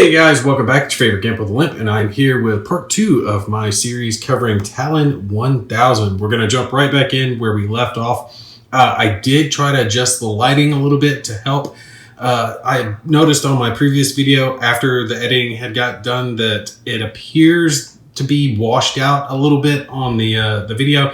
Hey guys, welcome back. It's your favorite Gimp with a Limp, and I'm here with part 2 of my series covering Talon 1000. We're going to jump right back in where we left off. I did try to adjust the lighting a little bit to help. I noticed on my previous video after the editing had got done that it appears to be washed out a little bit on the video,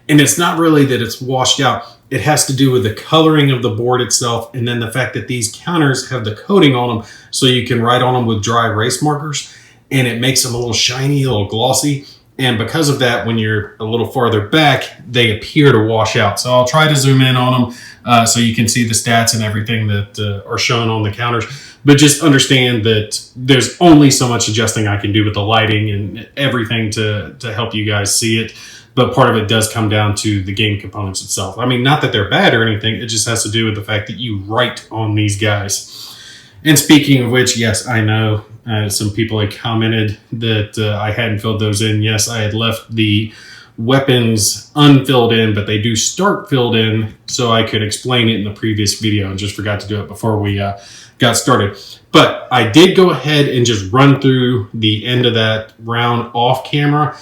and it's not really that it's washed out. It has to do with the coloring of the board itself, and then the fact that these counters have the coating on them so you can write on them with dry erase markers, and it makes them a little shiny, a little glossy. And because of that, when you're a little farther back, they appear to wash out. So I'll try to zoom in on them so you can see the stats and everything that are shown on the counters. But just understand that there's only so much adjusting I can do with the lighting and everything to help you guys see it. But part of it does come down to the game components itself. I mean, not that they're bad or anything. It just has to do with the fact that you write on these guys. And speaking of which, yes, I know some people had commented that I hadn't filled those in. Yes, I had left the weapons unfilled in, but they do start filled in, so I could explain it in the previous video and just forgot to do it before we got started. But I did go ahead and just run through the end of that round off camera,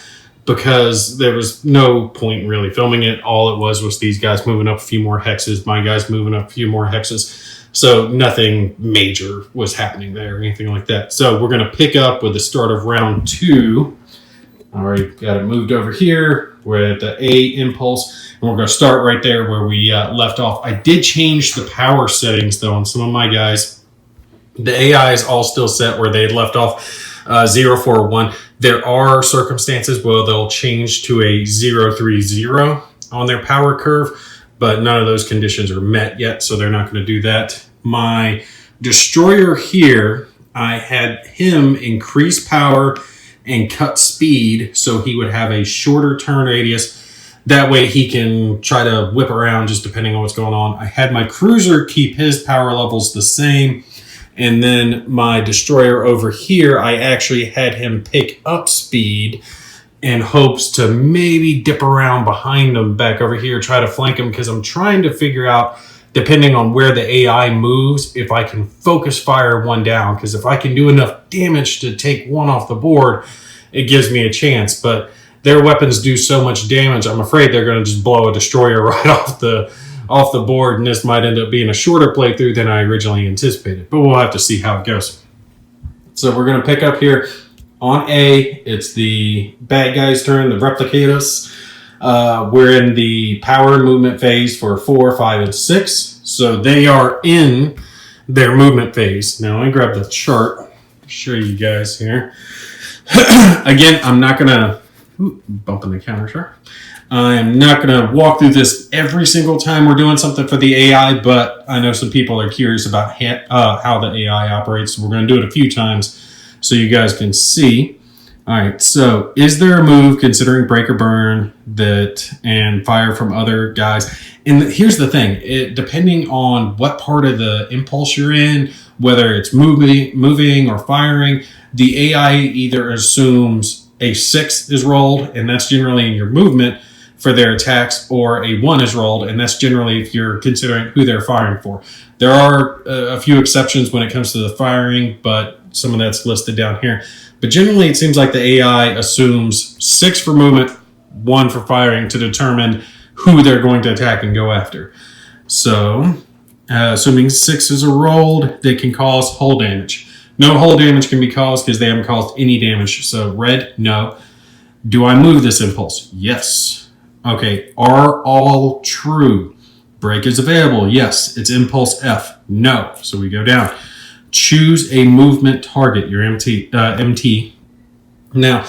because there was no point really filming it. All it was these guys moving up a few more hexes, my guys moving up a few more hexes. So nothing major was happening there or anything like that. So we're going to pick up with the start of round 2. All right, got it moved over here. We're at the A impulse, and we're going to start right there where we left off. I did change the power settings, though, on some of my guys. The AI is all still set where they had left off 0, 4, 1. There are circumstances where they'll change to a 0, 3, 0 on their power curve, but none of those conditions are met yet, so they're not going to do that. My destroyer here, I had him increase power and cut speed so he would have a shorter turn radius. That way he can try to whip around just depending on what's going on. I had my cruiser keep his power levels the same. And then my destroyer over here, I actually had him pick up speed in hopes to maybe dip around behind him back over here, try to flank him, because I'm trying to figure out, depending on where the AI moves, if I can focus fire one down. Because if I can do enough damage to take one off the board, it gives me a chance. But their weapons do so much damage, I'm afraid they're going to just blow a destroyer right off the board, and this might end up being a shorter playthrough than I originally anticipated, but we'll have to see how it goes. So we're going to pick up here on A. It's the bad guy's turn, the Replicators. We're in the power movement phase for 4, 5, and 6, so they are in their movement phase. Now let me grab the chart, show you guys here. Again, I'm not going to bumping the counter chart. I'm not going to walk through this every single time we're doing something for the AI, but I know some people are curious about how the AI operates, so we're going to do it a few times so you guys can see. All right, so is there a move considering break or burn and fire from other guys? And here's the thing, depending on what part of the impulse you're in, whether it's moving or firing, the AI either assumes a 6 is rolled, and that's generally in your movement for their attacks, or a 1 is rolled, and that's generally if you're considering who they're firing for. There are a few exceptions when it comes to the firing, but some of that's listed down here. But generally, it seems like the AI assumes 6 for movement, 1 for firing to determine who they're going to attack and go after. So, assuming 6s are rolled, they can cause hull damage. No hull damage can be caused because they haven't caused any damage. So red, no. Do I move this impulse? Yes. Okay, are all true? Break is available. Yes. It's impulse F. No. So we go down. Choose a movement target, your MT. Now,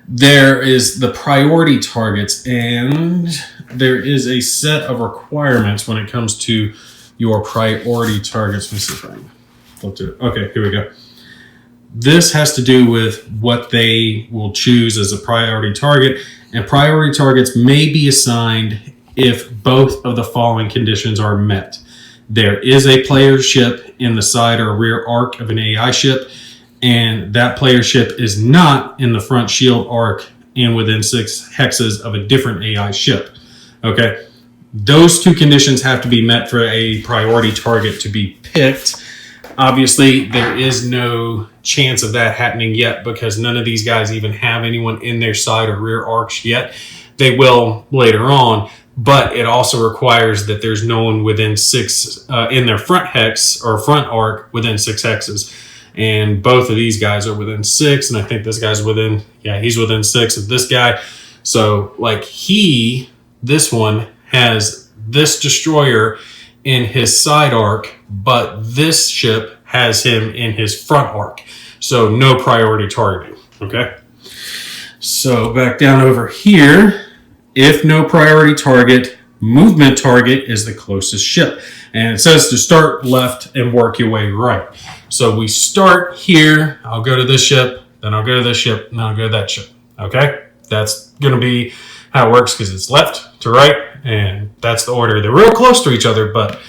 there is the priority targets, and there is a set of requirements when it comes to your priority targets. Let me see if I can flip to it. Okay, here we go. This has to do with what they will choose as a priority target, and priority targets may be assigned if both of the following conditions are met. There is a player ship in the side or rear arc of an AI ship, and that player ship is not in the front shield arc and within 6 hexes of a different AI ship. Okay, those 2 conditions have to be met for a priority target to be picked. Obviously, there is no chance of that happening yet because none of these guys even have anyone in their side or rear arcs yet. They will later on, but it also requires that there's no one within 6 in their front hex or front arc within 6 hexes. And both of these guys are within 6, and I think this guy's within, he's within 6 of this guy. So like this one has this destroyer in his side arc, but this ship has him in his front arc. So no priority targeting, okay? So back down over here, if no priority target, movement target is the closest ship. And it says to start left and work your way right. So we start here, I'll go to this ship, then I'll go to this ship, and then I'll go to that ship, okay? That's gonna be how it works because it's left to right, and that's the order. They're real close to each other, but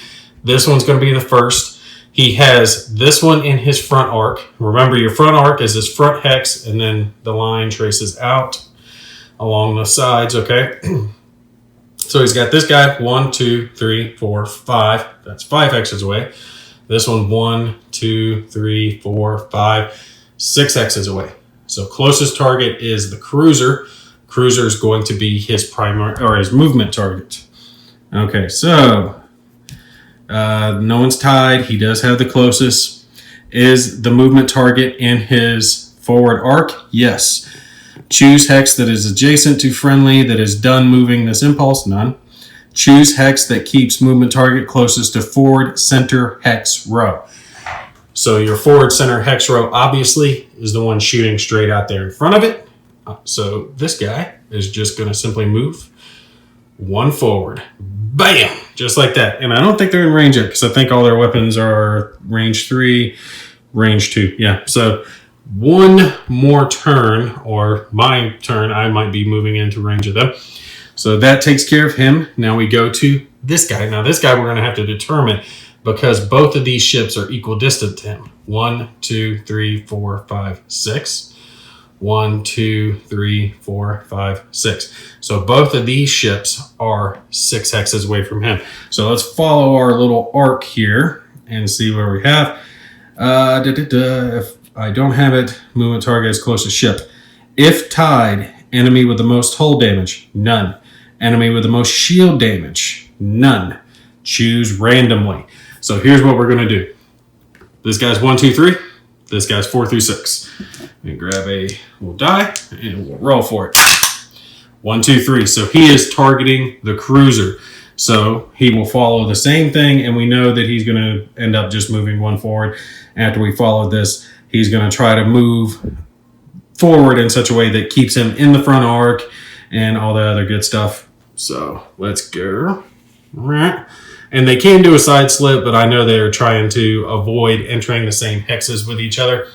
this one's gonna be the first. He has this one in his front arc. Remember, your front arc is his front hex, and then the line traces out along the sides, okay? So he's got this guy, 1, 2, 3, 4, 5. That's 5 hexes away. This one, 1, 2, 3, 4, 5, 6 hexes away. So closest target is the cruiser. Cruiser is going to be his primary or his movement target. Okay, so no one's tied. He does have the closest. Is the movement target in his forward arc? Yes. Choose hex that is adjacent to friendly that is done moving this impulse. None. Choose hex that keeps movement target closest to forward center hex row. So your forward center hex row obviously is the one shooting straight out there in front of it. So this guy is just going to simply move 1 forward. Bam! Just like that. And I don't think they're in range yet because I think all their weapons are range 3, range 2. Yeah, so 1 more turn, or my turn, I might be moving into range of them. So that takes care of him. Now we go to this guy. Now this guy we're going to have to determine because both of these ships are equal distant to him. 1, 2, 3, 4, 5, 6. 1, 2, 3, 4, 5, 6. So both of these ships are 6 hexes away from him. So let's follow our little arc here and see where we have. If I don't have it, movement target is closest ship. If tied, enemy with the most hull damage, none. Enemy with the most shield damage, none. Choose randomly. So here's what we're going to do. This guy's 1, 2, 3. This guy's 4 through 6. And grab we'll die, and we'll roll for it. 1, 2, 3. So he is targeting the cruiser. So he will follow the same thing, and we know that he's going to end up just moving 1 forward. After we follow this, he's going to try to move forward in such a way that keeps him in the front arc and all the other good stuff. So let's go. And they can do a side slip, but I know they're trying to avoid entering the same hexes with each other.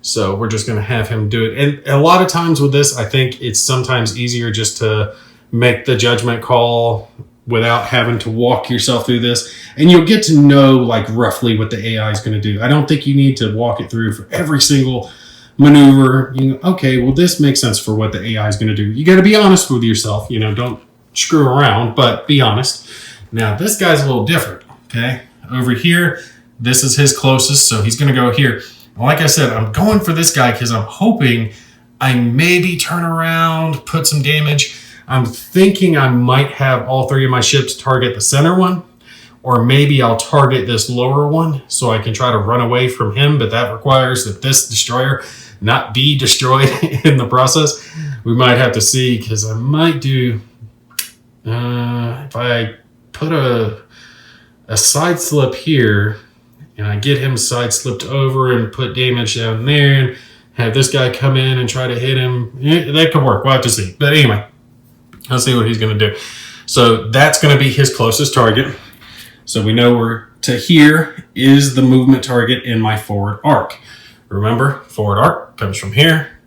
So we're just going to have him do it. And a lot of times with this, I think it's sometimes easier just to make the judgment call without having to walk yourself through this. And you'll get to know like roughly what the AI is going to do. I don't think you need to walk it through for every single maneuver. Okay, well, this makes sense for what the AI is going to do. You got to be honest with yourself. Don't screw around, but be honest. Now, this guy's a little different, okay? Over here, this is his closest, so he's going to go here. Like I said, I'm going for this guy because I'm hoping I maybe turn around, put some damage. I'm thinking I might have all 3 of my ships target the center one, or maybe I'll target this lower one so I can try to run away from him, but that requires that this destroyer not be destroyed in the process. We might have to see because I might do, if I put a side slip here and I get him side slipped over and put damage down there and have this guy come in and try to hit him. That could work. We'll have to see. But anyway, let's see what he's going to do. So that's going to be his closest target. So we know we're to here is the movement target in my forward arc. Remember, forward arc comes from here,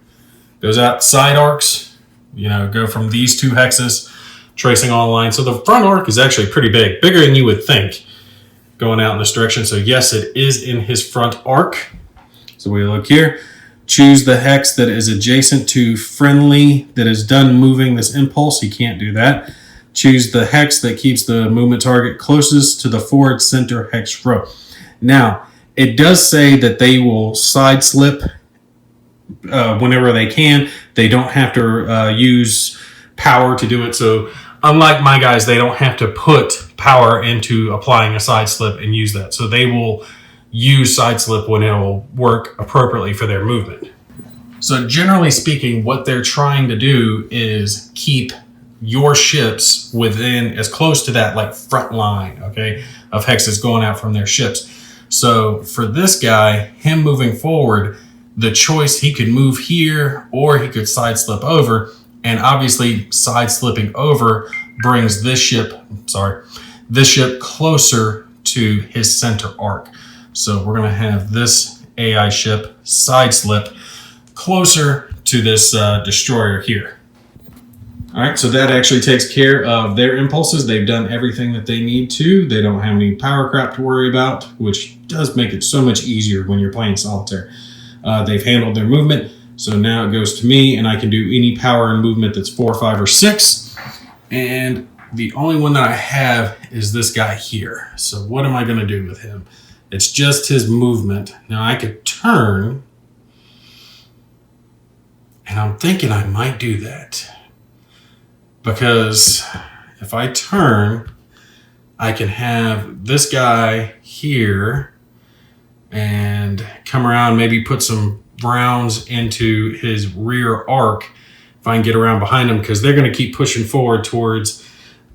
goes out side arcs, go from these 2 hexes, tracing all the lines. So the front arc is actually pretty big, bigger than you would think going out in this direction. So yes, it is in his front arc. So we look here, choose the hex that is adjacent to friendly that is done moving this impulse. He can't do that. Choose the hex that keeps the movement target closest to the forward center hex row. Now, It does say that they will side slip whenever they can. They don't have to use power to do it. So unlike my guys, they don't have to put power into applying a side slip and use that. So they will use side slip when it will work appropriately for their movement. So generally speaking, what they're trying to do is keep your ships within as close to that like front line, okay, of hexes going out from their ships. So for this guy, him moving forward, the choice, he could move here or he could side slip over. And obviously side slipping over brings this ship closer to his center arc. So we're going to have this AI ship side slip closer to this destroyer here. All right, so that actually takes care of their impulses. They've done everything that they need to. They don't have any power crap to worry about, which does make it so much easier when you're playing Solitaire. They've handled their movement, so now it goes to me, and I can do any power and movement that's 4, 5, or 6. And the only one that I have is this guy here. So what am I going to do with him? It's just his movement. Now I could turn, and I'm thinking I might do that. Because if I turn, I can have this guy here and come around, maybe put some rounds into his rear arc if I can get around behind him, because they're going to keep pushing forward towards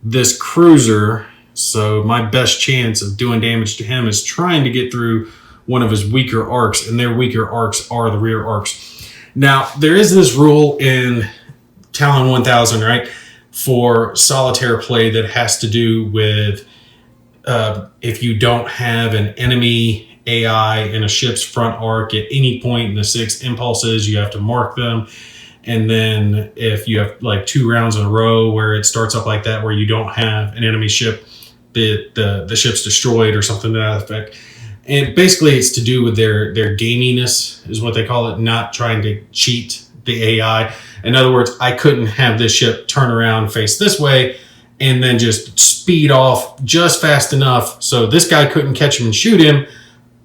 this cruiser. So my best chance of doing damage to him is trying to get through one of his weaker arcs, and their weaker arcs are the rear arcs. Now, there is this rule in Talon 1000, right, for Solitaire play that has to do with if you don't have an enemy AI in a ship's front arc at any point in the 6 impulses, you have to mark them. And then if you have like 2 rounds in a row where it starts up like that, where you don't have an enemy ship, the ship's destroyed or something to that effect. And basically it's to do with their gaminess is what they call it, not trying to cheat the AI. In other words, I couldn't have this ship turn around, face this way, and then just speed off just fast enough so this guy couldn't catch him and shoot him,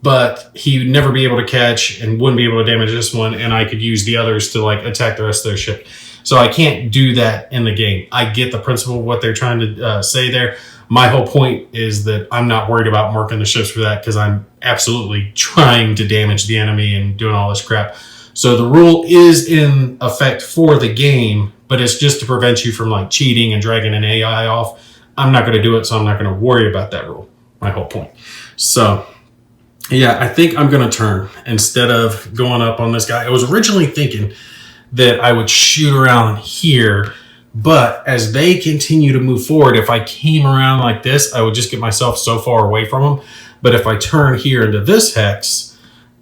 but he would never be able to catch and wouldn't be able to damage this one, and I could use the others to like attack the rest of their ship. So I can't do that in the game. I get the principle of what they're trying to say there. My whole point is that I'm not worried about marking the ships for that, because I'm absolutely trying to damage the enemy and doing all this crap. So the rule is in effect for the game, but it's just to prevent you from like cheating and dragging an AI off. I'm not going to do it, so I'm not going to worry about that rule. My whole point. So yeah, I think I'm going to turn instead of going up on this guy. I was originally thinking that I would shoot around here, but as they continue to move forward, if I came around like this, I would just get myself so far away from them. But if I turn here into this hex,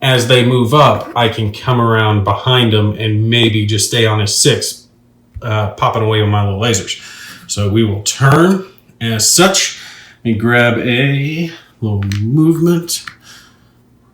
as they move up, I can come around behind them and maybe just stay on his 6, popping away with my little lasers. So we will turn as such. Let me grab a little movement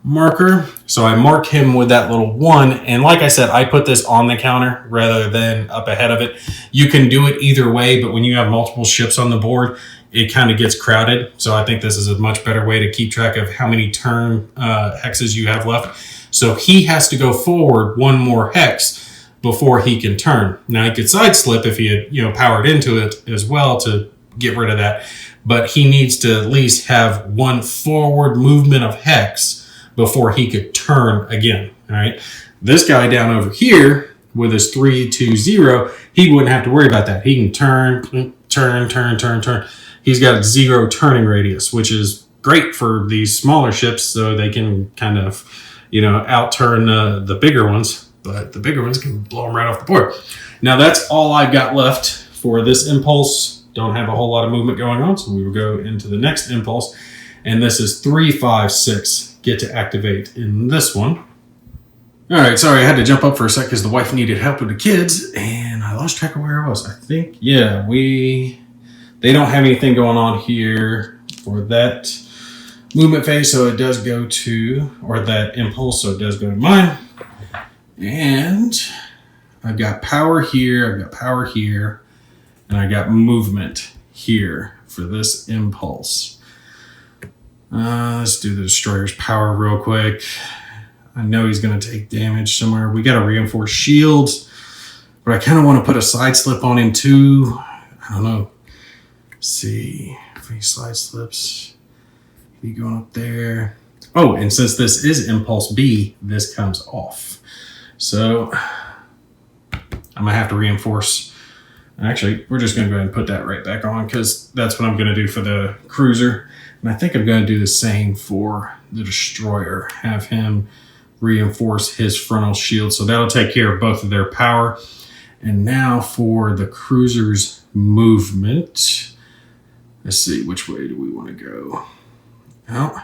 marker. So I mark him with that little 1. And like I said, I put this on the counter rather than up ahead of it. You can do it either way, but when you have multiple ships on the board, it kind of gets crowded. So I think this is a much better way to keep track of how many turn hexes you have left. So he has to go forward 1 more hex before he can turn. Now he could side slip if he had, powered into it as well to get rid of that. But he needs to at least have 1 forward movement of hex before he could turn again. All right. This guy down over here with his 3, 2, 0, he wouldn't have to worry about that. He can turn. He's got 0 turning radius, which is great for these smaller ships, so they can kind of, out-turn the bigger ones. But the bigger ones can blow them right off the board. Now that's all I've got left for this impulse. Don't have a whole lot of movement going on, so we will go into the next impulse. And this is 3, 5, 6. Get to activate in this one. All right, sorry, I had to jump up for a sec because the wife needed help with the kids, and I lost track of where I was. I think, yeah, they don't have anything going on here for that movement phase, so it does go to, or that impulse, so it does go to mine. And I've got power here, I've got power here, and I got movement here for this impulse. Let's do the Destroyer's power real quick. I know he's going to take damage somewhere. We got to reinforce shields, but I kind of want to put a side slip on him too. I don't know. Let's see if he side slips. He going up there. Oh, and since this is Impulse B, this comes off. So I'm going to have to reinforce. Actually, we're just going to go ahead and put that right back on because that's what I'm going to do for the cruiser. And I think I'm going to do the same for the Destroyer. Have him reinforce his frontal shield. So that'll take care of both of their power. And now for the cruiser's movement. Let's see, which way do we want to go? Well,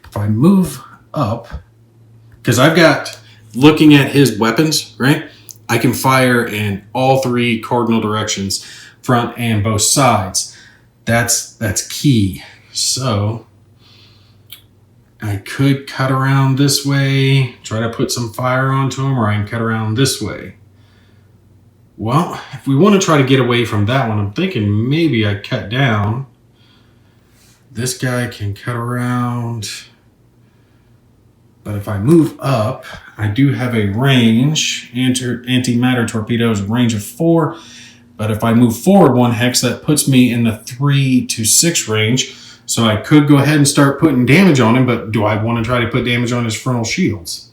if I move up, because I've got, looking at his weapons, right? I can fire in all three cardinal directions, front and both sides. That's key. So I could cut around this way, try to put some fire onto him, or I can cut around this way. Well, if we want to try to get away from that one, I'm thinking maybe I cut down. This guy can cut around. But if I move up, I do have a range. Antimatter torpedoes, range of 4. But if I move forward 1 hex, that puts me in the 3 to 6 range. So I could go ahead and start putting damage on him, but do I want to try to put damage on his frontal shields?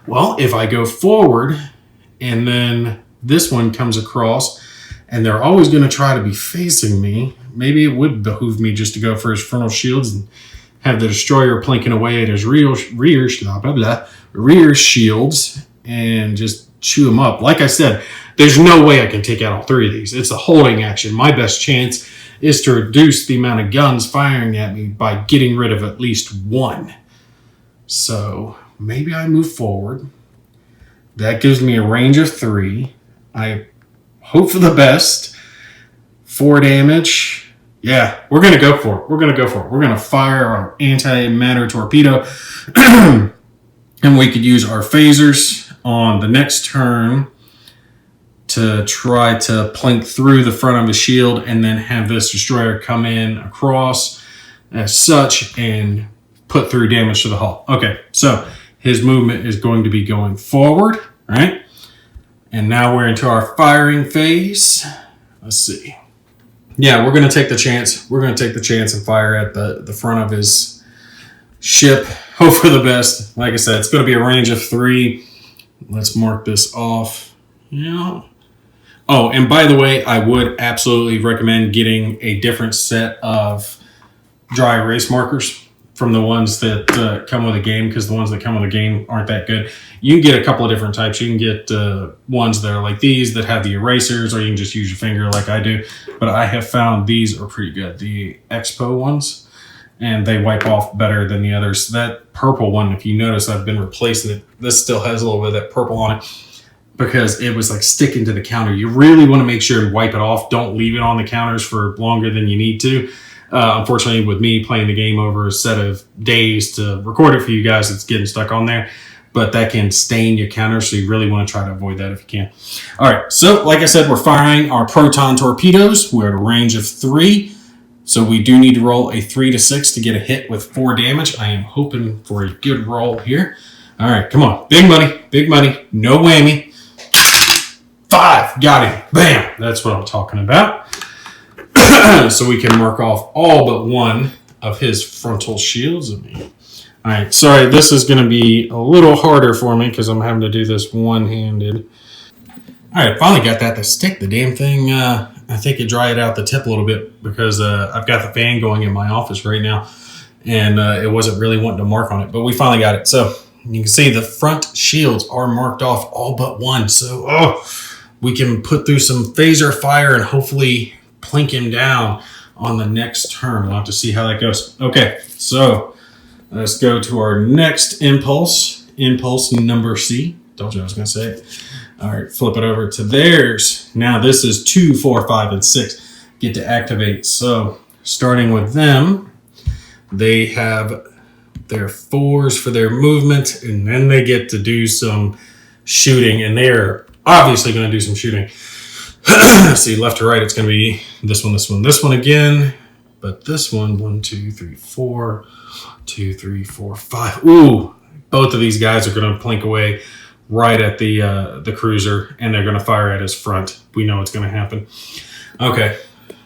Well, if I go forward and then this one comes across and they're always going to try to be facing me, maybe it would behoove me just to go for his frontal shields and have the Destroyer plinking away at his rear shields and just chew him up. Like I said, there's no way I can take out all 3 of these. It's a holding action. My best chance is to reduce the amount of guns firing at me by getting rid of at least 1. So maybe I move forward. That gives me a range of 3. I hope for the best. 4 damage. Yeah, we're going to go for it. We're going to fire our antimatter torpedo. And we could use our phasers on the next turn to try to plink through the front of the shield and then have this Destroyer come in across as such and put through damage to the hull. Okay, so his movement is going to be going forward, right? And now we're into our firing phase. Let's see. Yeah, we're going to take the chance. We're going to take the chance and fire at the front of his ship. Hope for the best. Like I said, it's going to be a range of 3. Let's mark this off. Yeah. Oh, and by the way, I would absolutely recommend getting a different set of dry erase markers from the ones that come with a game, because the ones that come with a game aren't that good. You can get a couple of different types. You can get ones that are like these that have the erasers, or you can just use your finger like I do. But I have found these are pretty good, the Expo ones, and they wipe off better than the others. That purple one, if you notice, I've been replacing it. This still has a little bit of that purple on it because it was like sticking to the counter. You really want to make sure and wipe it off. Don't leave it on the counters for longer than you need to. Unfortunately, with me playing the game over a set of days to record it for you guys, it's getting stuck on there. But that can stain your counter, so you really want to try to avoid that if you can. All right, so like I said, we're firing our proton torpedoes. We're at a range of 3. So we do need to roll a 3 to 6 to get a hit with 4 damage. I am hoping for a good roll here. All right, come on. Big money, no whammy. 5, got him. Bam, that's what I'm talking about. So we can mark off all but 1 of his frontal shields. All right, sorry, this is going to be a little harder for me because I'm having to do this one-handed. All right, finally got that to stick. The damn thing, I think it dried out the tip a little bit because I've got the fan going in my office right now, and it wasn't really wanting to mark on it, but we finally got it. So you can see the front shields are marked off all but 1. So we can put through some phaser fire and hopefully plink him down on the next turn. We'll have to see how that goes. Okay, so let's go to our next impulse. Impulse number C. Told you I was going to say it. All right, flip it over to theirs. Now this is 2, 4, 5, and 6. Get to activate. So starting with them, they have their 4s for their movement, and then they get to do some shooting, and they're obviously going to do some shooting. See, left to right, it's going to be this one again. But this one, 1, 2, 3, 4, 2, 3, 4, 5. Ooh, both of these guys are going to plink away right at the cruiser, and they're going to fire at his front. We know it's going to happen. Okay,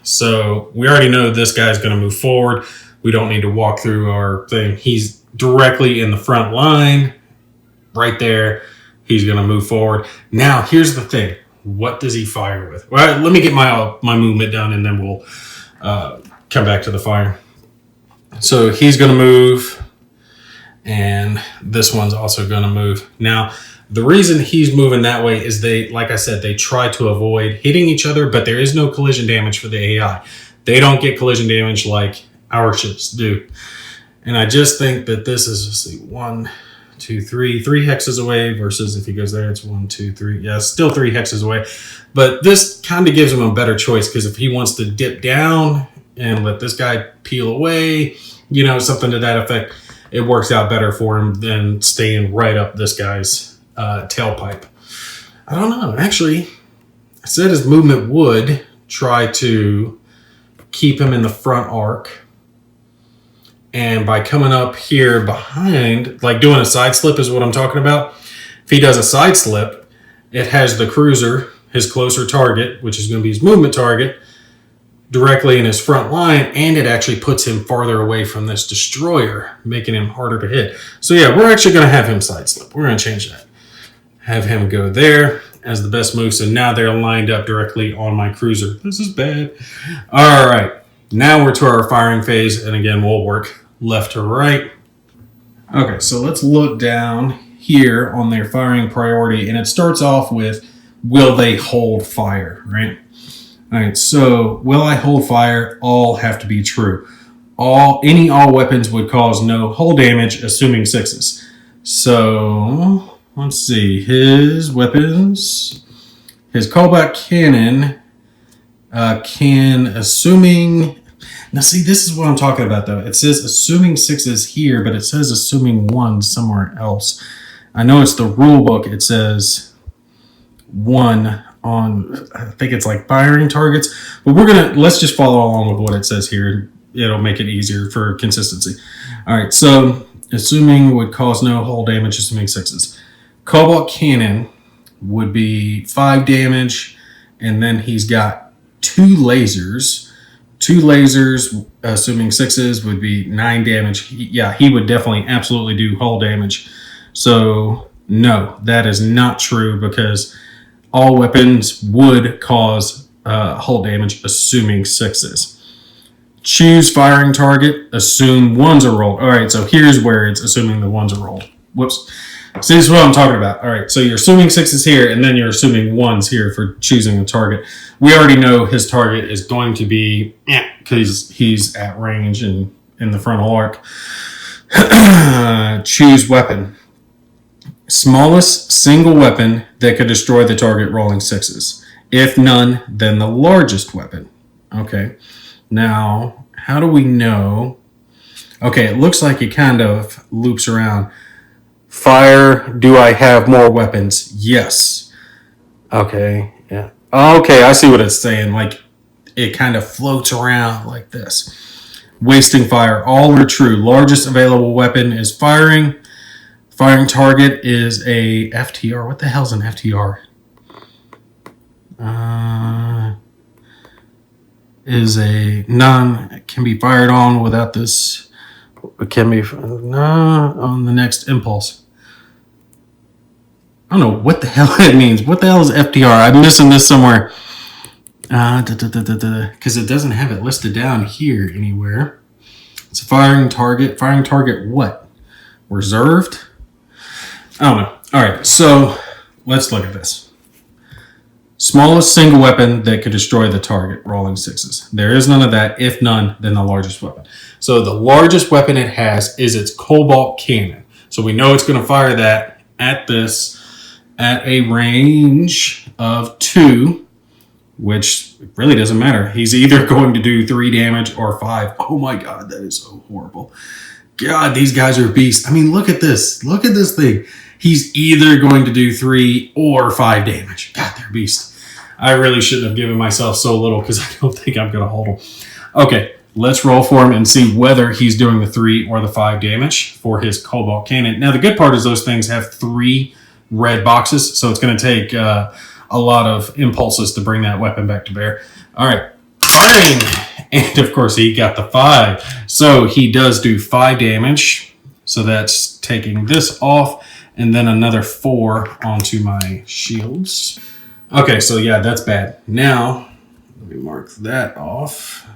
so we already know this guy's going to move forward. We don't need to walk through our thing. He's directly in the front line, right there. He's going to move forward. Now, here's the thing. What does he fire with? Well, let me get my movement done, and then we'll come back to the fire. So he's going to move, and this one's also going to move. Now, the reason he's moving that way is like I said, they try to avoid hitting each other, but there is no collision damage for the AI. They don't get collision damage like our ships do. And I just think that this is, let's see, 1, 2, 3 hexes away versus if he goes there, it's 1, 2, 3. Yeah, still 3 hexes away. But this kind of gives him a better choice, because if he wants to dip down and let this guy peel away, something to that effect, it works out better for him than staying right up this guy's tailpipe. I don't know. Actually, I said his movement would try to keep him in the front arc. And by coming up here behind, like doing a side slip is what I'm talking about. If he does a side slip, it has the cruiser, his closer target, which is going to be his movement target, directly in his front line, and it actually puts him farther away from this destroyer, making him harder to hit. So yeah, we're actually going to have him side slip. We're going to change that. Have him go there as the best move. So now they're lined up directly on my cruiser. This is bad. All right. Now we're to our firing phase, and again, we'll work left to right. Okay, so let's look down here on their firing priority, and it starts off with, will they hold fire, right? All right, so will I hold fire? All have to be true. All weapons would cause no hull damage, assuming 6s. So let's see, his weapons, his callback cannon can, assuming. Now, see, this is what I'm talking about, though. It says assuming 6s here, but it says assuming 1 somewhere else. I know it's the rule book. It says 1 on, I think it's like firing targets. But let's just follow along with what it says here. It'll make it easier for consistency. All right, so assuming would cause no hull damage, assuming 6s. Cobalt cannon would be 5 damage, and then he's got 2 lasers. 2 lasers, assuming 6s, would be 9 damage. He would definitely absolutely do hull damage. So no, that is not true, because all weapons would cause hull damage, assuming 6s. Choose firing target, assume 1s are rolled. All right, so here's where it's assuming the 1s are rolled. Whoops. See, this is what I'm talking about. All right, so you're assuming 6s here, and then you're assuming 1s here for choosing a target. We already know his target is going to be, because he's at range and in the frontal arc. Choose weapon. Smallest single weapon that could destroy the target rolling 6s. If none, then the largest weapon. Okay, now, how do we know? Okay, it looks like it kind of loops around. Fire, do I have more weapons? Yes. Okay, yeah. Okay, I see what it's saying. Like, it kind of floats around like this. Wasting fire, all are true. Largest available weapon is firing. Firing target is a FTR. What the hell's an FTR? Is a none, can be fired on without this. It can be on the next impulse. I don't know what the hell that means. What the hell is FTR? I'm missing this somewhere. Because it doesn't have it listed down here anywhere. It's a firing target. Firing target what? Reserved? I don't know. All right, so let's look at this. Smallest single weapon that could destroy the target, rolling 6s. There is none of that. If none, then the largest weapon. So the largest weapon it has is its cobalt cannon. So we know it's going to fire that at a range of 2, which really doesn't matter. He's either going to do 3 damage or 5. Oh my God, that is so horrible. God, these guys are beasts. I mean, look at this. Look at this thing. He's either going to do 3 or 5 damage. God, they're beasts. I really shouldn't have given myself so little, because I don't think I'm going to hold them. Okay, Let's roll for him and see whether he's doing the 3 or the 5 damage for his Cobalt Cannon. Now, the good part is those things have 3 red boxes, so it's going to take a lot of impulses to bring that weapon back to bear. All right, firing! And, of course, he got the 5. So he does do 5 damage. So that's taking this off, and then another 4 onto my shields. Okay, so yeah, that's bad. Now, let me mark that off.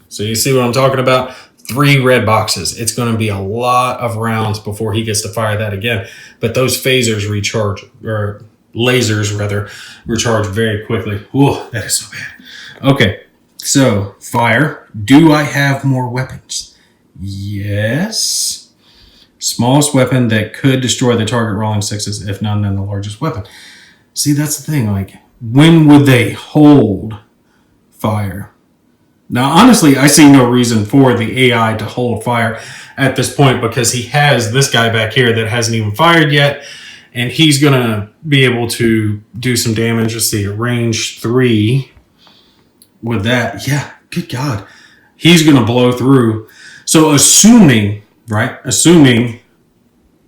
So you see what I'm talking about? 3 red boxes. It's going to be a lot of rounds before he gets to fire that again. But those phasers recharge, or lasers rather, recharge very quickly. Ooh, that is so bad. Okay, so fire. Do I have more weapons? Yes. Smallest weapon that could destroy the target rolling 6s, if none, then the largest weapon. See, that's the thing. Like, when would they hold fire? Now, honestly, I see no reason for the AI to hold fire at this point because he has this guy back here that hasn't even fired yet, and he's going to be able to do some damage. Let's see, range 3 with that. Yeah, good God. He's going to blow through. So assuming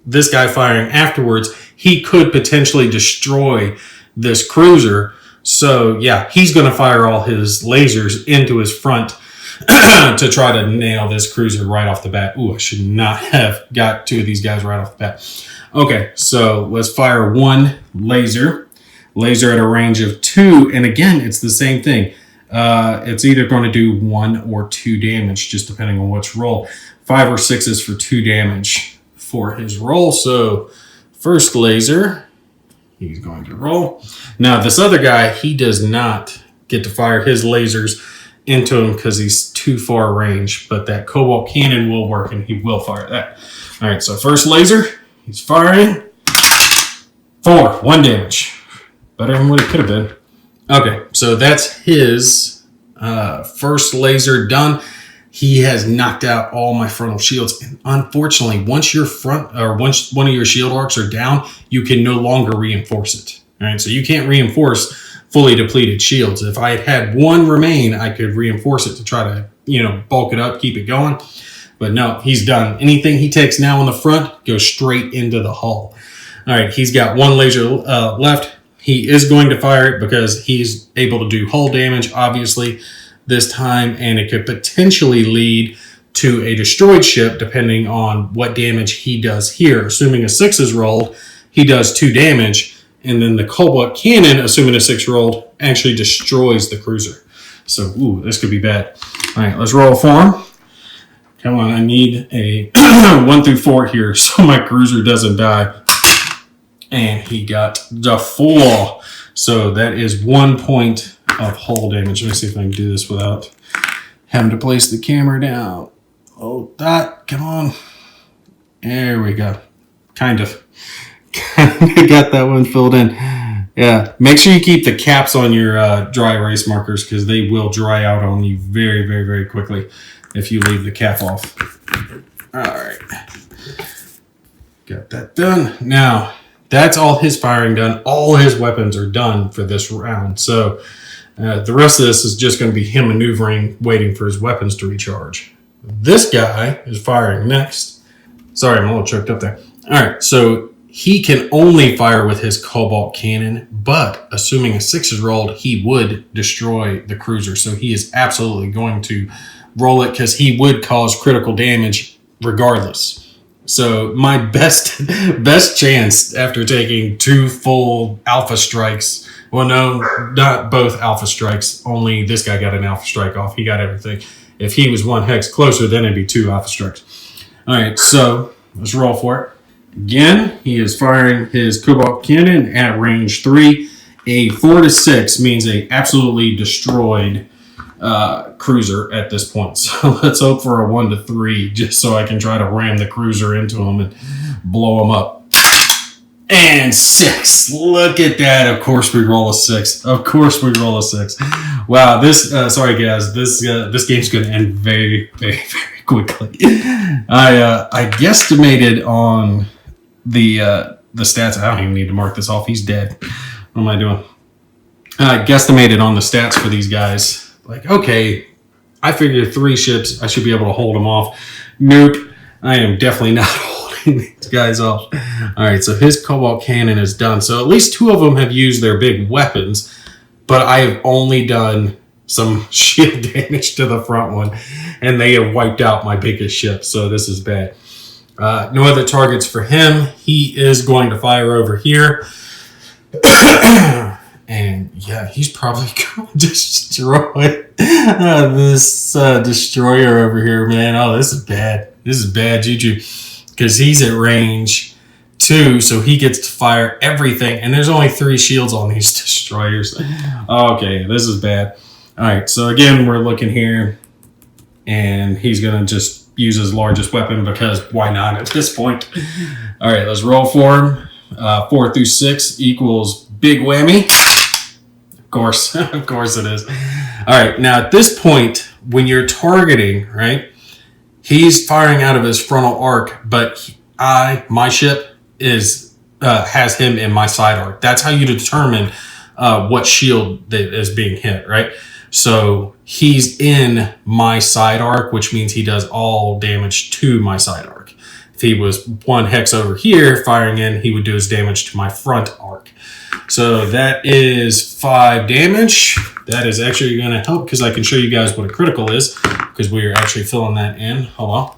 this guy firing afterwards, he could potentially destroy this cruiser. So, yeah, he's going to fire all his lasers into his front to try to nail this cruiser right off the bat. Ooh, I should not have got 2 of these guys right off the bat. Okay, so let's fire 1 laser. Laser at a range of 2. And again, it's the same thing. It's either going to do 1 or 2 damage, just depending on which roll. 5 or 6s for 2 damage for his roll. So, first laser. He's going to roll. Now, this other guy, he does not get to fire his lasers into him because he's too far range, but that Cobalt Cannon will work, and he will fire that. All right, so first laser, he's firing. 4, 1 damage. Better than what it could have been. Okay, so that's his first laser done. He has knocked out all my frontal shields. And unfortunately, once once one of your shield arcs are down, you can no longer reinforce it. All right, so you can't reinforce fully depleted shields. If I had 1 remain, I could reinforce it to try to, bulk it up, keep it going. But no, he's done. Anything he takes now on the front goes straight into the hull. All right, he's got 1 laser left. He is going to fire it because he's able to do hull damage, obviously, this time, and it could potentially lead to a destroyed ship depending on what damage he does here. Assuming a 6 is rolled, he does 2 damage, and then the Cobalt Cannon, assuming a 6 rolled, actually destroys the cruiser. So, ooh, this could be bad. All right, let's roll for him. Come on, I need a 1 through 4 here so my cruiser doesn't die. And he got the 4. So that is 1 point of hull damage. Let me see if I can do this without having to place the camera down. Oh, that, come on. There we go. Kind of got that one filled in. Yeah, make sure you keep the caps on your dry erase markers because they will dry out on you very, very, very quickly if you leave the cap off. All right. Got that done. Now, that's all his firing done. All his weapons are done for this round. So the rest of this is just going to be him maneuvering, waiting for his weapons to recharge. This guy is firing next. Sorry, I'm a little choked up there. All right, so he can only fire with his Cobalt Cannon, but assuming a 6 is rolled, he would destroy the cruiser. So he is absolutely going to roll it because he would cause critical damage regardless. So my best chance after taking 2 full alpha strikes. Well, no, not both alpha strikes. Only this guy got an alpha strike off. He got everything. If he was 1 hex closer, then it'd be 2 alpha strikes. All right, so let's roll for it. Again, he is firing his Cobalt Cannon at range 3. A 4 to 6 means a absolutely destroyed cruiser at this point. So let's hope for a 1 to 3 just so I can try to ram the cruiser into him and blow him up. And 6. Look at that. Of course we roll a 6. Of course we roll a 6. Wow, this sorry guys, this game's going to end very, very, very quickly. I guesstimated on the stats. I don't even need to mark this off. He's dead. What am I doing? I guesstimated on the stats for these guys. Like, okay, I figure 3 ships, I should be able to hold them off. Nope, I am definitely not holding these guys off. All right, so his Cobalt Cannon is done. So at least 2 of them have used their big weapons, but I have only done some shield damage to the front one, and they have wiped out my biggest ship, so this is bad. No other targets for him. He is going to fire over here. And yeah, he's probably going to destroy this destroyer over here, man. Oh, this is bad. This is bad juju. Because he's at range 2, so he gets to fire everything. And there's only 3 shields on these destroyers. Okay, this is bad. All right, so again, we're looking here. And he's going to just use his largest weapon because why not at this point? All right, let's roll for him. 4 through 6 equals big whammy. Of course it is. All right, now at this point, when you're targeting, right, he's firing out of his frontal arc, but my ship has him in my side arc. That's how you determine what shield that is being hit, right? So he's in my side arc, which means he does all damage to my side arc. If he was 1 hex over here firing in, he would do his damage to my front arc. So that is 5 damage. That is actually going to help because I can show you guys what a critical is because we are actually filling that in. Hold on.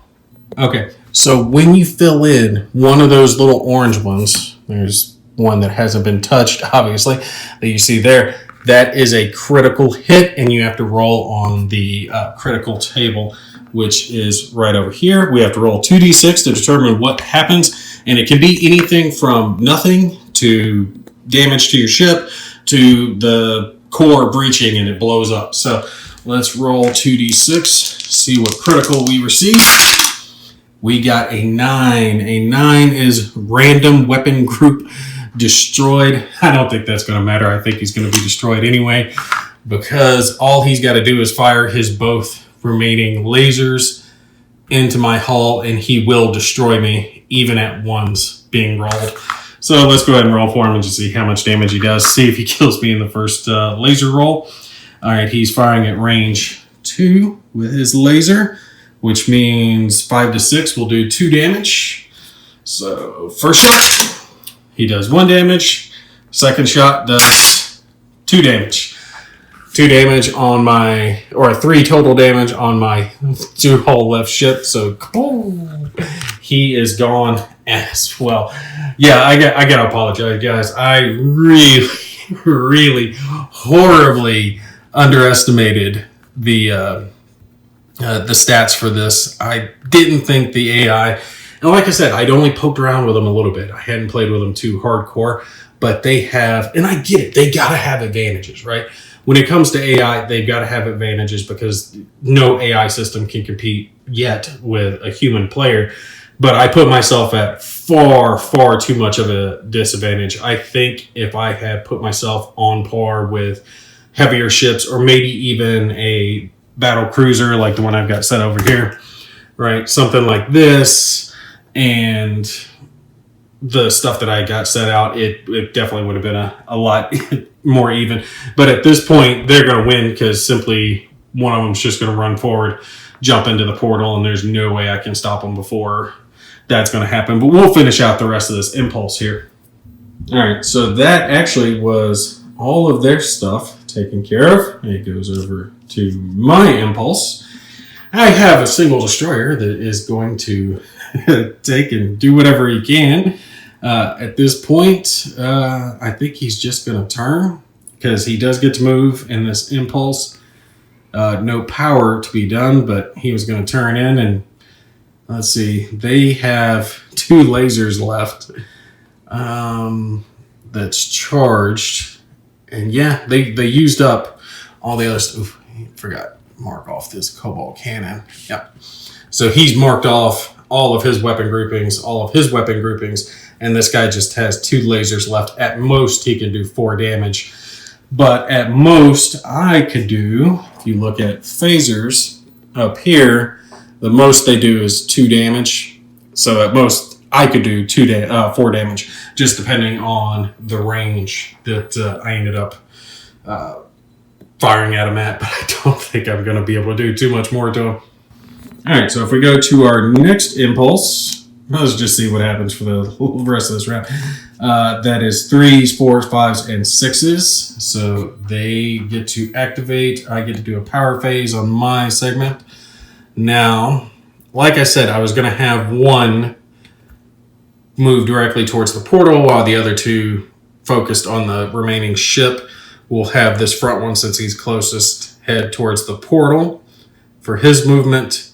Okay, so when you fill in one of those little orange ones, there's one that hasn't been touched, obviously, that you see there. That is a critical hit, and you have to roll on the critical table, which is right over here. We have to roll 2d6 to determine what happens, and it can be anything from nothing to damage to your ship to the core breaching and it blows up. So let's roll 2d6, see what critical we receive. We got a 9. A 9 is random weapon group destroyed. I don't think that's going to matter. I think he's going to be destroyed anyway because all he's got to do is fire his both remaining lasers into my hull and he will destroy me even at 1s being rolled. So let's go ahead and roll for him and just see how much damage he does. See if he kills me in the first laser roll. All right, he's firing at range 2 with his laser, which means 5 to 6 will do 2 damage. So first shot, he does 1 damage. Second shot does 2 damage. 2 damage on my, or 3 total damage on my 2 hull left ship. So he is gone as well. Yeah, I gotta apologize, guys. I really horribly underestimated the stats for this. I didn't think the AI, and like I said, I'd only poked around with them a little bit. I hadn't played with them too hardcore, but they have, and I get it, they gotta have advantages, right? When it comes to AI, they've got to have advantages because no AI system can compete yet with a human player. But I put myself at far too much of a disadvantage. I think if I had put myself on par with heavier ships or maybe even a battle cruiser like the one I've got set over here, right? Something like this and the stuff that I got set out, it definitely would have been a lot more even. But at this point, they're going to win because simply one of them's just going to run forward, jump into the portal, and there's no way I can stop them before that's going to happen. But we'll finish out the rest of this impulse here. All right, so that actually was all of their stuff taken care of. It goes over to my impulse. I have a single destroyer that is going to take and do whatever he can. At this point, I think he's just going to turn because he does get to move in this impulse. No power to be done, but he was going to turn in and let's see. They have 2 lasers left that's charged. And yeah, they used up all the other stuff. Forgot to mark off this Cobalt Cannon. Yep. So he's marked off all of his weapon groupings, and this guy just has 2 lasers left. At most, he can do 4 damage. But at most, I could do, if you look at phasers up here, the most they do is 2 damage. So at most, I could do 4 damage, just depending on the range that I ended up firing at him at, but I don't think I'm going to be able to do too much more to him. All right, so if we go to our next impulse, let's just see what happens for the rest of this round. That is 3s, 4s, 5s, and 6s. So they get to activate. I get to do a power phase on my segment. Now, like I said, I was going to have one move directly towards the portal while the other two focused on the remaining ship. We'll have this front one, since he's closest, head towards the portal for his movement.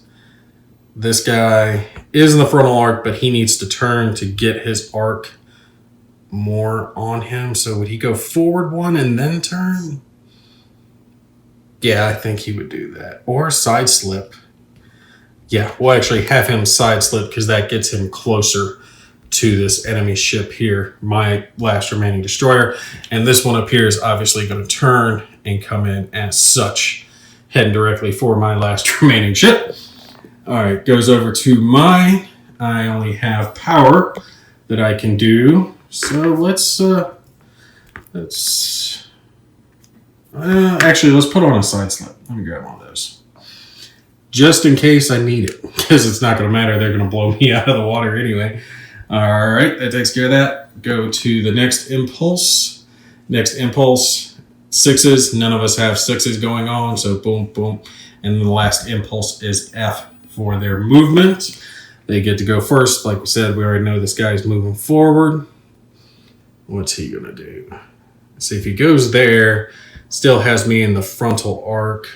This guy is in the frontal arc, but he needs to turn to get his arc more on him. So would he go forward one and then turn? Yeah, I think he would do that. Or side slip. Yeah, we'll actually have him side slip because that gets him closer to this enemy ship here, my last remaining destroyer. And this one up here is obviously going to turn and come in as such, heading directly for my last remaining ship. All right, goes over to mine. I only have power that I can do. So actually, let's put on a side slip. Let me grab one of those. Just in case I need it, because it's not going to matter. They're going to blow me out of the water anyway. All right, that takes care of that. Go to the next impulse. Next impulse, 6s. None of us have 6s going on, so boom, boom. And then the last impulse is F for their movement. They get to go first. Like we said, we already know this guy's moving forward. What's he going to do? See, if he goes there, still has me in the frontal arc.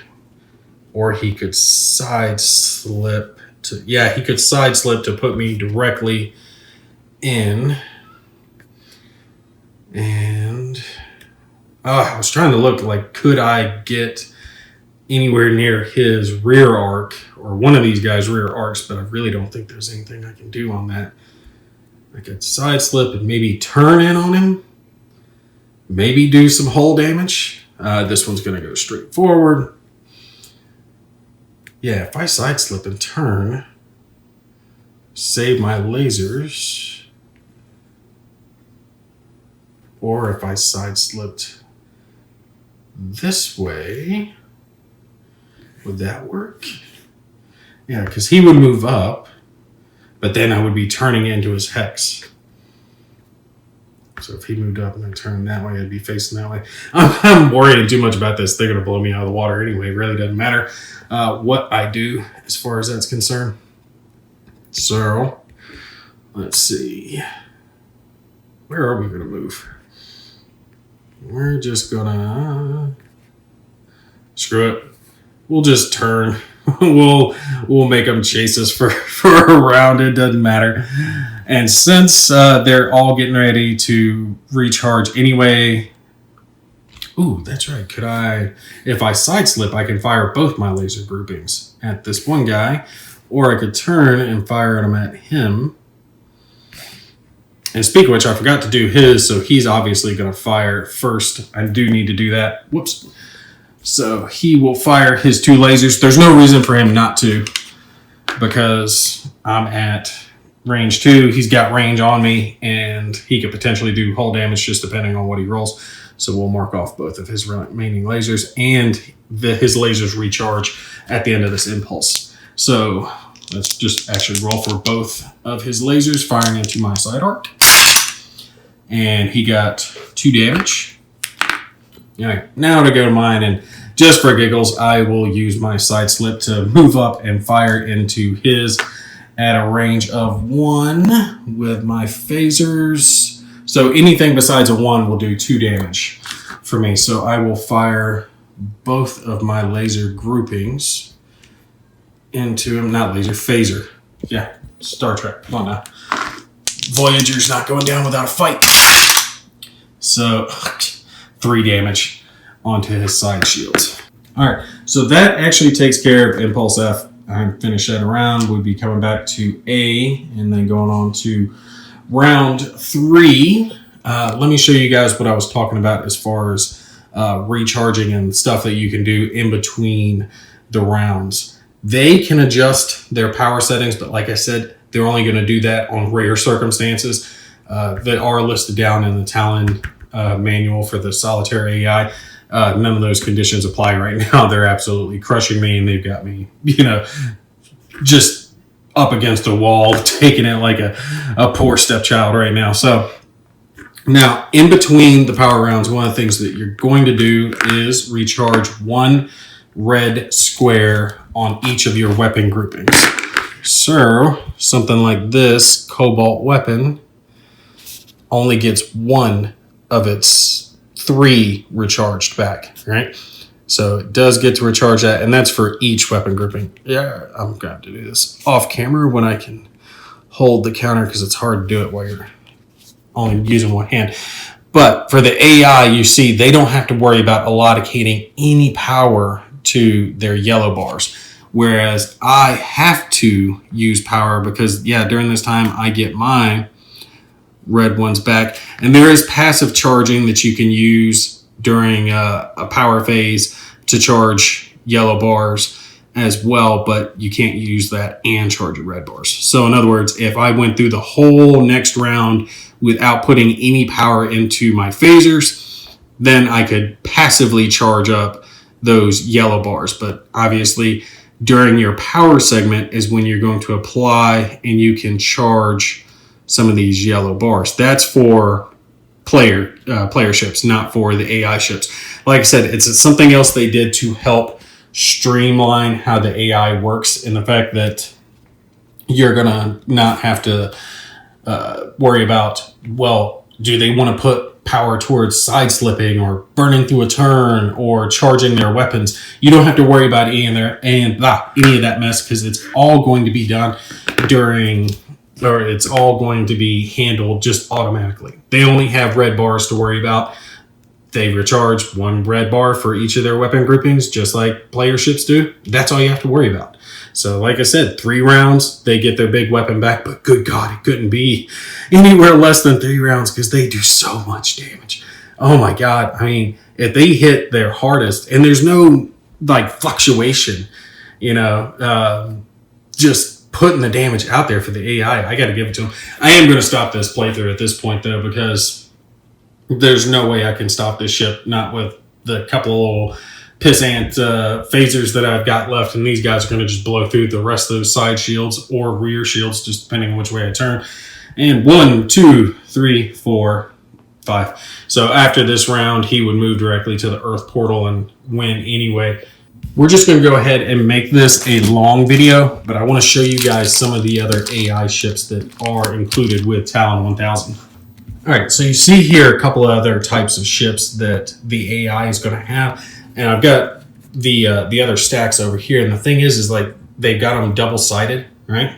Or he could side slip to... Yeah, he could side slip to put me directly in. And... I was trying to look like, could I get anywhere near his rear arc, or one of these guys' rear arcs, but I really don't think there's anything I can do on that. I could side slip and maybe turn in on him. Maybe do some hull damage. This one's going to go straight forward. Yeah, if I side slip and turn, save my lasers. Or if I side slipped this way, would that work? Yeah, because he would move up, but then I would be turning into his hex. So if he moved up and then turned that way, I'd be facing that way. I'm worrying too much about this. They're going to blow me out of the water anyway. It really doesn't matter what I do as far as that's concerned. So, let's see. Where are we going to move? We're just going to... Screw it. We'll just turn. We'll make them chase us for a round. It doesn't matter. And since they're all getting ready to recharge anyway... Ooh, that's right. Could I... If I side slip, I can fire both my laser groupings at this one guy. Or I could turn and fire them at him. And speaking of which, I forgot to do his, so he's obviously going to fire first. I do need to do that. Whoops. So he will fire his 2 lasers. There's no reason for him not to, because I'm at range 2. He's got range on me, and he could potentially do hull damage just depending on what he rolls. So we'll mark off both of his remaining lasers, and his lasers recharge at the end of this impulse. So let's just actually roll for both of his lasers firing into my side arc. And he got 2 damage. All right, now to go to mine, and just for giggles, I will use my side slip to move up and fire into his at a range of 1 with my phasers. So anything besides a 1 will do 2 damage for me. So I will fire both of my laser groupings into him. Not laser, phaser. Yeah, Star Trek. Come on now. Voyager's not going down without a fight. So 3 damage onto his side shields. All right, so that actually takes care of Impulse F. I finish that round. We'll be coming back to A and then going on to round 3. Let me show you guys what I was talking about as far as recharging and stuff that you can do in between the rounds. They can adjust their power settings, but like I said, they're only going to do that on rare circumstances that are listed down in the Talon manual for the Solitaire AI. None of those conditions apply right now. They're absolutely crushing me, and they've got me, just up against a wall, taking it like a poor stepchild right now. So now, in between the power rounds, one of the things that you're going to do is recharge one red square on each of your weapon groupings. So, something like this cobalt weapon only gets one of its 3 recharged back, right? So it does get to recharge that, and that's for each weapon grouping. Yeah, I'm going to have to do this off camera when I can hold the counter, because it's hard to do it while you're only using one hand. But for the AI, you see, they don't have to worry about allocating any power to their yellow bars. Whereas I have to use power because, during this time, I get my red ones back. And there is passive charging that you can use during a power phase to charge yellow bars as well, but you can't use that and charge your red bars. So in other words, if I went through the whole next round without putting any power into my phasers, then I could passively charge up those yellow bars. But obviously, during your power segment is when you're going to apply and you can charge some of these yellow bars. That's for player ships, not for the AI ships. Like I said, it's something else they did to help streamline how the AI works, in the fact that you're going to not have to worry about, well, do they want to put power towards side slipping or burning through a turn or charging their weapons? You don't have to worry about any of that mess, because it's all going to be done it's all going to be handled just automatically. They only have red bars to worry about. They recharge one red bar for each of their weapon groupings, just like player ships do. That's all you have to worry about. So like I said, 3 rounds, they get their big weapon back, but good God, it couldn't be anywhere less than 3 rounds because they do so much damage. Oh my God. I mean, if they hit their hardest, and there's no fluctuation, just putting the damage out there for the AI, I got to give it to them. I am going to stop this playthrough at this point though, because there's no way I can stop this ship, not with the couple of little pissant phasers that I've got left, and these guys are going to just blow through the rest of those side shields or rear shields, just depending on which way I turn. And 1, 2, 3, 4, 5. So after this round, he would move directly to the Earth portal and win anyway. We're just going to go ahead and make this a long video, but I want to show you guys some of the other AI ships that are included with Talon 1000. All right, so you see here a couple of other types of ships that the AI is going to have. And I've got the other stacks over here. And the thing is they've got them double-sided, right?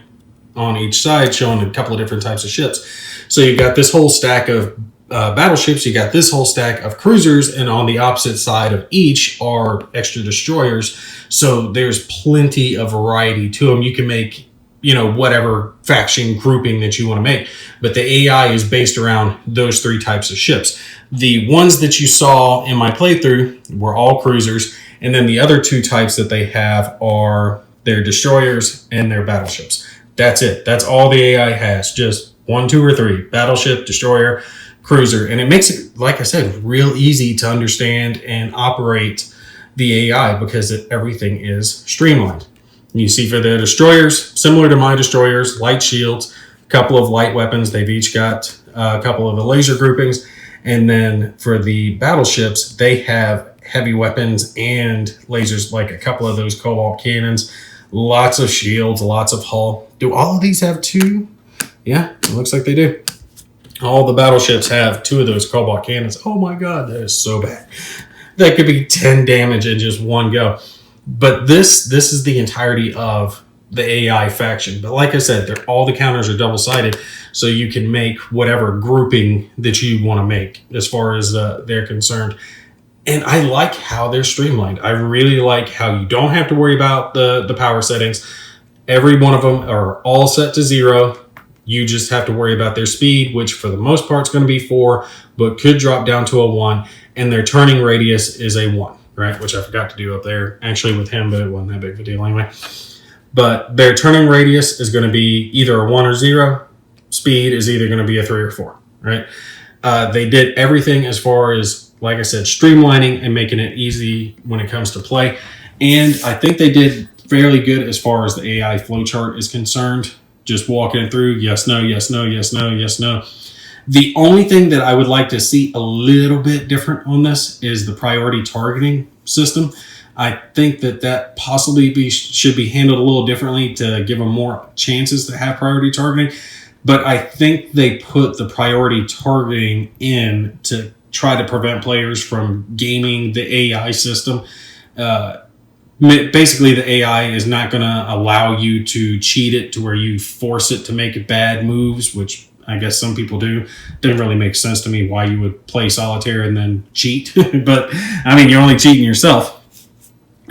On each side, showing a couple of different types of ships. So you've got this whole stack of battleships. You got this whole stack of cruisers. And on the opposite side of each are extra destroyers. So there's plenty of variety to them. You can make, whatever faction grouping that you want to make. But the AI is based around those 3 types of ships. The ones that you saw in my playthrough were all cruisers, and then the other 2 types that they have are their destroyers and their battleships. That's it. That's all the AI has. Just 1, 2, or 3. Battleship, destroyer, cruiser. And it makes it, like I said, real easy to understand and operate the AI because everything is streamlined. You see for the destroyers, similar to my destroyers, light shields, a couple of light weapons. They've each got a couple of the laser groupings. And then for the battleships, they have heavy weapons and lasers, like a couple of those cobalt cannons, lots of shields, lots of hull. Do all of these have 2? Yeah, it looks like they do. All the battleships have 2 of those cobalt cannons. Oh my God, that is so bad. That could be 10 damage in just one go. But this is the entirety of the AI faction. But like I said, all the counters are double-sided, so you can make whatever grouping that you want to make as far as they're concerned. And I like how they're streamlined. I really like how you don't have to worry about the power settings. Every one of them are all set to 0. You just have to worry about their speed, which for the most part is going to be 4, but could drop down to a 1. And their turning radius is a 1, right? Which I forgot to do up there actually with him, but it wasn't that big of a deal anyway. But their turning radius is going to be either a 1 or 0. Speed is either going to be a 3 or 4, right? They did everything as far as like I said, streamlining and making it easy when it comes to play. And I think they did fairly good as far as the AI flowchart is concerned. Just walking through, yes, no, yes, no, yes, no, yes, no. The only thing that I would like to see a little bit different on this is the priority targeting system. I think that possibly should be handled a little differently to give them more chances to have priority targeting. But I think they put the priority targeting in to try to prevent players from gaming the AI system. Basically, the AI is not going to allow you to cheat it to where you force it to make bad moves, which I guess some people do. Didn't really make sense to me why you would play Solitaire and then cheat. But, I mean, you're only cheating yourself.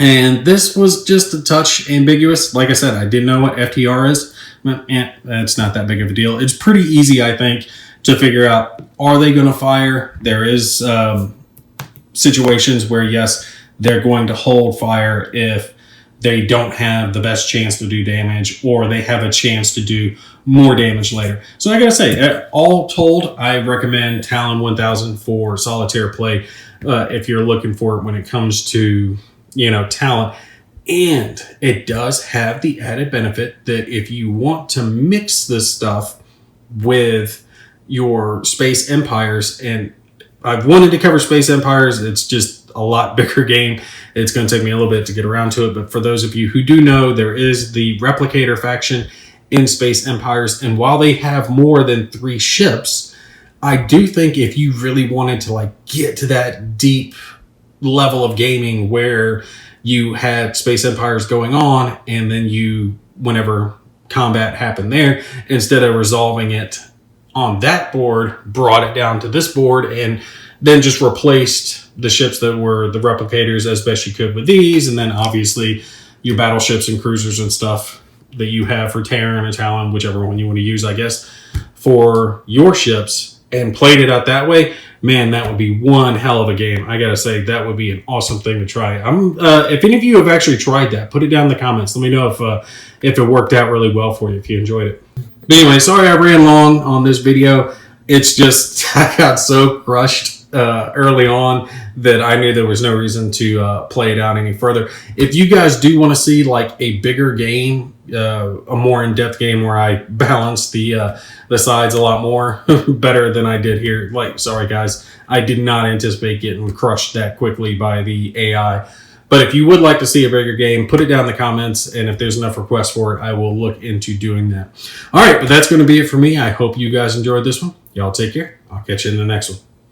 And this was just a touch ambiguous. Like I said, I didn't know what FTR is. It's not that big of a deal. It's pretty easy, I think, to figure out, are they going to fire? There is situations where, yes, they're going to hold fire if they don't have the best chance to do damage, or they have a chance to do more damage later. So I gotta say, all told, I recommend Talon 1000 for Solitaire play if you're looking for it when it comes to, Talon. And it does have the added benefit that if you want to mix this stuff with your Space Empires, and I've wanted to cover Space Empires, it's just a lot bigger game. It's going to take me a little bit to get around to it, but for those of you who do know, there is the Replicator faction in Space Empires, and while they have more than 3 ships, I do think if you really wanted to get to that deep level of gaming where you had Space Empires going on, and then whenever combat happened there, instead of resolving it on that board, brought it down to this board, and then just replaced the ships that were the replicators as best you could with these, and then obviously your battleships and cruisers and stuff that you have for Terran or Talon, whichever one you want to use, I guess, for your ships, and played it out that way. Man, that would be one hell of a game. I gotta say, that would be an awesome thing to try. If any of you have actually tried that, put it down in the comments. Let me know if it worked out really well for you, if you enjoyed it. But anyway, sorry I ran long on this video. It's just, I got so crushed early on that I knew there was no reason to play it out any further. If you guys do want to see a bigger game, a more in-depth game where I balance the sides a lot more better than I did here, sorry guys, I did not anticipate getting crushed that quickly by the AI. But if you would like to see a bigger game, put it down in the comments, and if there's enough requests for it, I will look into doing that. All right, but that's going to be it for me. I hope you guys enjoyed this one. Y'all take care. I'll catch you in the next one.